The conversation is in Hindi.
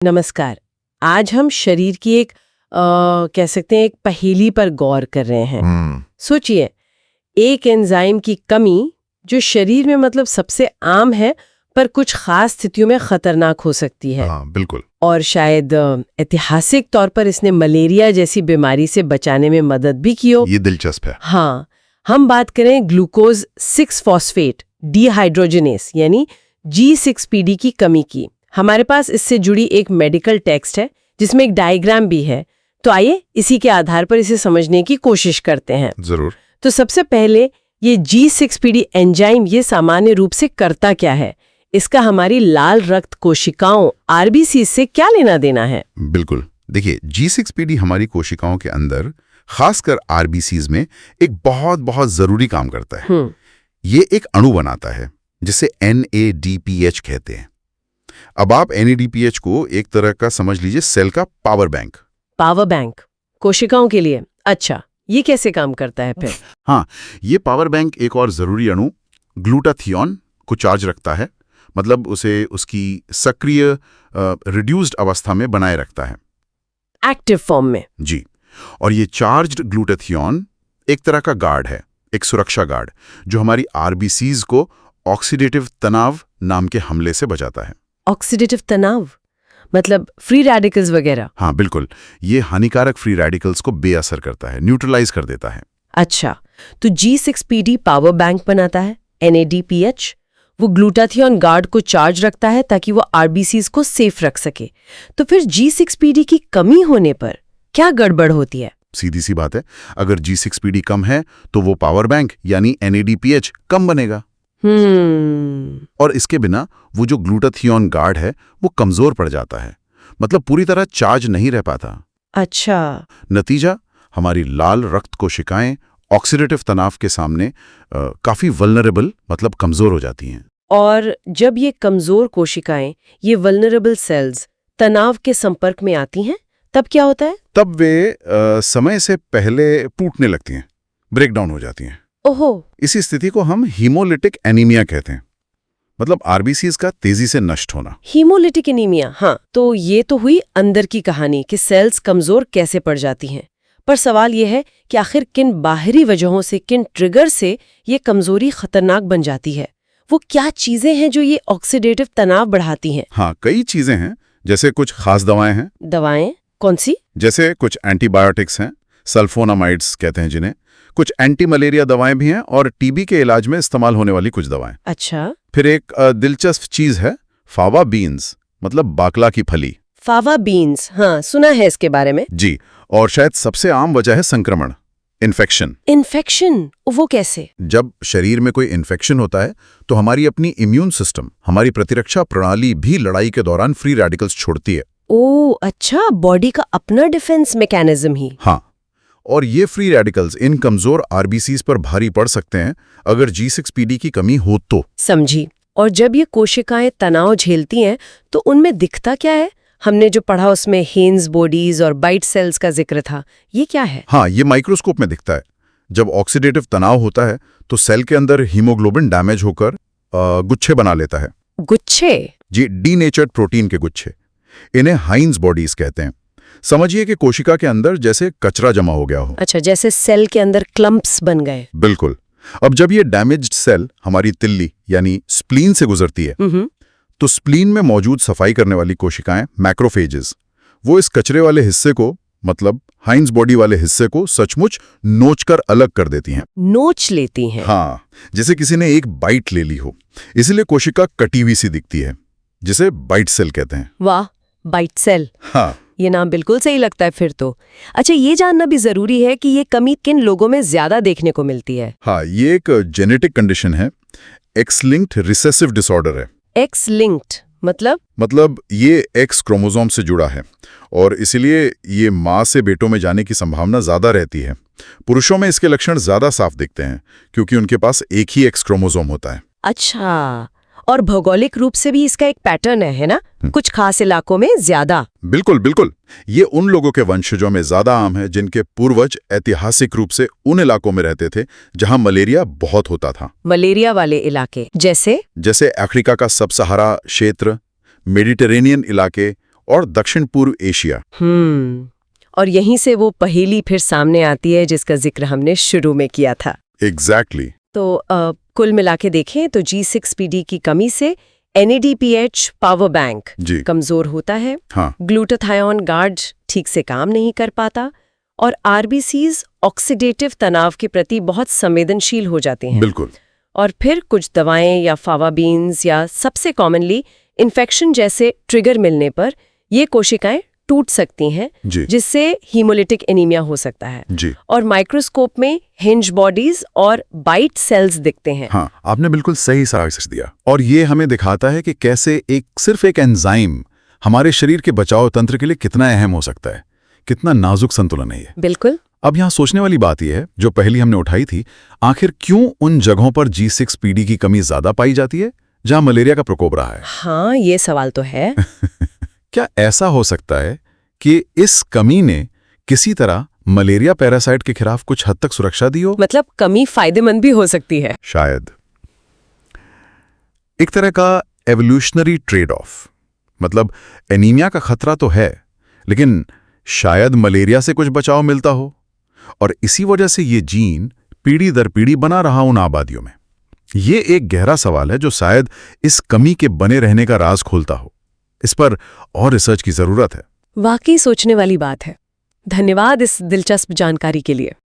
नमस्कार। आज हम शरीर की एक कह सकते हैं एक पहेली पर गौर कर रहे हैं। सोचिए, एक एंजाइम की कमी जो शरीर में मतलब सबसे आम है पर कुछ खास स्थितियों में खतरनाक हो सकती है। हाँ, बिल्कुल। और शायद ऐतिहासिक तौर पर इसने मलेरिया जैसी बीमारी से बचाने में मदद भी की हो। ये दिलचस्प है। हाँ, हम बात करें ग्लूकोज 6 फॉस्फेट डिहाइड्रोजनेस यानी G6PD की कमी की। हमारे पास इससे जुड़ी एक मेडिकल टेक्स्ट है जिसमें एक डायग्राम भी है, तो आइए इसी के आधार पर इसे समझने की कोशिश करते हैं। जरूर। तो सबसे पहले ये G6PD एंजाइम ये सामान्य रूप से करता क्या है? इसका हमारी लाल रक्त कोशिकाओं RBC से क्या लेना देना है? बिल्कुल। देखिए, G6PD हमारी कोशिकाओं के अंदर खासकर RBCs में एक बहुत बहुत जरूरी काम करता है। ये एक अणु बनाता है जिसे NADPH कहते हैं। अब आप NADPH को एक तरह का समझ लीजिए सेल का पावर बैंक। पावर बैंक कोशिकाओं के लिए? अच्छा, ये कैसे काम करता है फिर? हाँ, ये पावर बैंक एक और जरूरी अणु ग्लूटाथियोन को चार्ज रखता है, मतलब उसे उसकी सक्रिय रिड्यूस्ड अवस्था में बनाए रखता है, एक्टिव फॉर्म में। जी। और ये चार्ज्ड ग्लूटाथियोन एक तरह का गार्ड है, एक सुरक्षा गार्ड जो हमारी RBCs को ऑक्सीडेटिव तनाव नाम के हमले से बचाता है। ऑक्सीडेटिव तनाव मतलब फ्री रेडिकल्स वगैरह? हाँ, बिल्कुल। ये हानिकारक फ्री रेडिकल्स को बेअसर करता है, न्यूट्रलाइज कर देता है। अच्छा, तो G6PD पावर बैंक बनाता है, NADPH वो ग्लूटाथियोन गार्ड को चार्ज रखता है ताकि वो RBCs को सेफ रख सके। तो फिर G6PD की कमी होने पर क्या गड़बड़ होती है? सीधी सी बात है, अगर G6PD कम है तो वो पावर बैंक यानी NADPH कम बनेगा। और इसके बिना वो जो ग्लूटाथियोन गार्ड है वो कमजोर पड़ जाता है, मतलब पूरी तरह चार्ज नहीं रह पाता। अच्छा। नतीजा, हमारी लाल रक्त कोशिकाएं ऑक्सीडेटिव तनाव के सामने काफी वल्नरेबल मतलब कमजोर हो जाती हैं। और जब ये कमजोर कोशिकाएं, ये वल्नरेबल सेल्स तनाव के संपर्क में आती हैं, तब क्या होता है? तब वे समय से पहले टूटने लगती हैं, ब्रेकडाउन हो जाती हैं। ओहो। इसी स्थिति को हम हीमोलिटिक एनीमिया कहते हैं, मतलब RBCs का तेजी से नष्ट होना। हीमोलिटिक एनीमिया, हाँ। तो ये तो हुई अंदर की कहानी कि सेल्स कमजोर कैसे पड़ जाती हैं। पर सवाल ये है कि आखिर किन बाहरी वजहों से, किन ट्रिगर से ये कमजोरी खतरनाक बन जाती है? वो क्या चीजें हैं जो ये ऑक्सीडेटिव तनाव बढ़ाती हैं? हाँ, कई चीजें हैं। जैसे कुछ खास दवाएं हैं। दवाएं? कौन सी? जैसे कुछ एंटीबायोटिक्स हैं, सल्फोनामाइड्स कहते हैं जिन्हें। कुछ एंटी मलेरिया दवाएं भी हैं और TB के इलाज में इस्तेमाल होने वाली कुछ दवाएं। अच्छा। फिर एक दिलचस्प चीज है फावा बीन्स, मतलब बाकला की फली। फावा बीन्स, हाँ सुना है इसके बारे में। जी। और शायद सबसे आम वजह है संक्रमण, इन्फेक्शन। इन्फेक्शन? वो कैसे? जब शरीर में कोई इन्फेक्शन होता है तो हमारी अपनी इम्यून सिस्टम, हमारी प्रतिरक्षा प्रणाली भी लड़ाई के दौरान फ्री रेडिकल्स छोड़ती है। ओह अच्छा, बॉडी का अपना डिफेंस मैकेनिज्म ही। हाँ, और ये फ्री रेडिकल्स इन कमजोर RBCs पर भारी पड़ सकते हैं अगर G6PD की कमी हो तो। समझी। और जब ये कोशिकाएं तनाव झेलती हैं तो उनमें दिखता क्या है? हमने जो पढ़ा उसमें हेन्स बॉडीज और बाइट सेल्स का जिक्र था, ये क्या है? हाँ, ये माइक्रोस्कोप में दिखता है। जब ऑक्सीडेटिव तनाव होता है तो सेल के अंदर हीमोग्लोबिन डैमेज होकर गुच्छे बना लेता है। गुच्छे? जी, डीनेचर्ड प्रोटीन के गुच्छे। इन्हें हाइन्स बॉडीज कहते हैं। समझिए कि कोशिका के अंदर जैसे कचरा जमा हो गया हो। अच्छा, जैसे सेल के अंदर क्लम्प्स बन गए। बिल्कुल। अब जब ये डैमेज्ड सेल हमारी तिल्ली यानी स्प्लीन से गुजरती है तो स्प्लीन में मौजूद सफाई करने वाली कोशिकाएं, मैक्रोफेजेस, वो इस कचरे वाले हिस्से को, मतलब हाइन्स बॉडी वाले हिस्से को सचमुच नोचकर अलग कर देती हैं। नोच लेती हैं? हाँ, जैसे किसी ने एक बाइट ले ली हो। इसीलिए कोशिका कटी हुई सी दिखती है, जिसे बाइट सेल कहते हैं। वाह, बाइट सेल। हाँ, ये नाम बिल्कुल सही लगता है फिर तो। अच्छा, ये जानना भी जरूरी है कि ये कमी किन लोगों में ज्यादा देखने को मिलती है? हाँ, ये एक जेनेटिक कंडीशन है, एक्स लिंक्ड रिसेसिव डिसऑर्डर है। एक्स लिंक्ड मतलब ये X क्रोमोसोम से जुड़ा है और इसीलिए ये माँ से बेटों में जाने की संभावना ज्यादा रहती है। पुरुषों में इसके लक्षण ज्यादा साफ दिखते हैं क्योंकि उनके पास एक ही X क्रोमोसोम होता है। अच्छा, और भौगोलिक रूप से भी इसका एक पैटर्न है ना? कुछ खास इलाकों में ज्यादा। बिल्कुल बिल्कुल। ये उन लोगों के वंशजों में ज्यादा आम है जिनके पूर्वज ऐतिहासिक रूप से उन इलाकों में रहते थे जहां मलेरिया बहुत होता था। मलेरिया वाले इलाके जैसे अफ्रीका का सब सहारा क्षेत्र, मेडिटेरेनियन इलाके और दक्षिण पूर्व एशिया। और यहीं से वो पहेली फिर सामने आती है जिसका जिक्र हमने शुरू में किया था। एग्जैक्टली। तो कुल मिला के देखें तो G6PD की कमी से NADPH पावर बैंक जी। कमजोर होता है। हाँ। ग्लूटाथायोन गार्ड ठीक से काम नहीं कर पाता और RBCs ऑक्सीडेटिव तनाव के प्रति बहुत संवेदनशील हो जाते हैं। बिल्कुल। और फिर कुछ दवाएं या फावाबीन्स या सबसे कॉमनली इन्फेक्शन जैसे ट्रिगर मिलने पर ये कोशिकाएं टूट सकती हैं, जिससे हीमोलिटिक एनीमिया हो सकता है। जी। और माइक्रोस्कोप में हिंज बॉडीज और बाइट सेल्स दिखते हैं। हाँ, आपने बिल्कुल सही साक्ष्य दिया। और ये हमें दिखाता है कि कैसे सिर्फ एक एंजाइम हमारे शरीर के बचाव तंत्र के लिए कितना अहम हो सकता है, कितना नाजुक संतुलन है ये। बिल्कुल। अब यहाँ सोचने वाली बात यह है, जो पहली हमने उठाई थी, आखिर क्यों उन जगहों पर G6PD की कमी ज्यादा पाई जाती है जहां मलेरिया का प्रकोप रहा है? हाँ, ये सवाल तो है। क्या ऐसा हो सकता है कि इस कमी ने किसी तरह मलेरिया पैरासाइट के खिलाफ कुछ हद तक सुरक्षा दी हो? मतलब कमी फायदेमंद भी हो सकती है। शायद एक तरह का एवोल्यूशनरी ट्रेड ऑफ। मतलब एनीमिया का खतरा तो है, लेकिन शायद मलेरिया से कुछ बचाव मिलता हो, और इसी वजह से ये जीन पीढ़ी दर पीढ़ी बना रहा उन आबादियों में। ये एक गहरा सवाल है जो शायद इस कमी के बने रहने का राज खोलता हो। इस पर और रिसर्च की जरूरत है। वाकई सोचने वाली बात है। धन्यवाद इस दिलचस्प जानकारी के लिए।